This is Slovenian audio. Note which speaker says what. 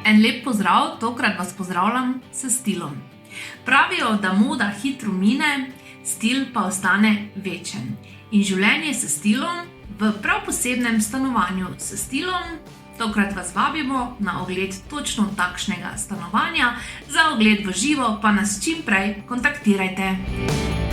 Speaker 1: En lep pozdrav, tokrat vas pozdravljam s stilom. Pravijo, da moda hitro mine, stil pa ostane večen. In življenje s stilom v prav posebnem stanovanju s stilom. Tokrat vas vabimo na ogled točno takšnega stanovanja. Za ogled v živo pa nas čim prej kontaktirajte.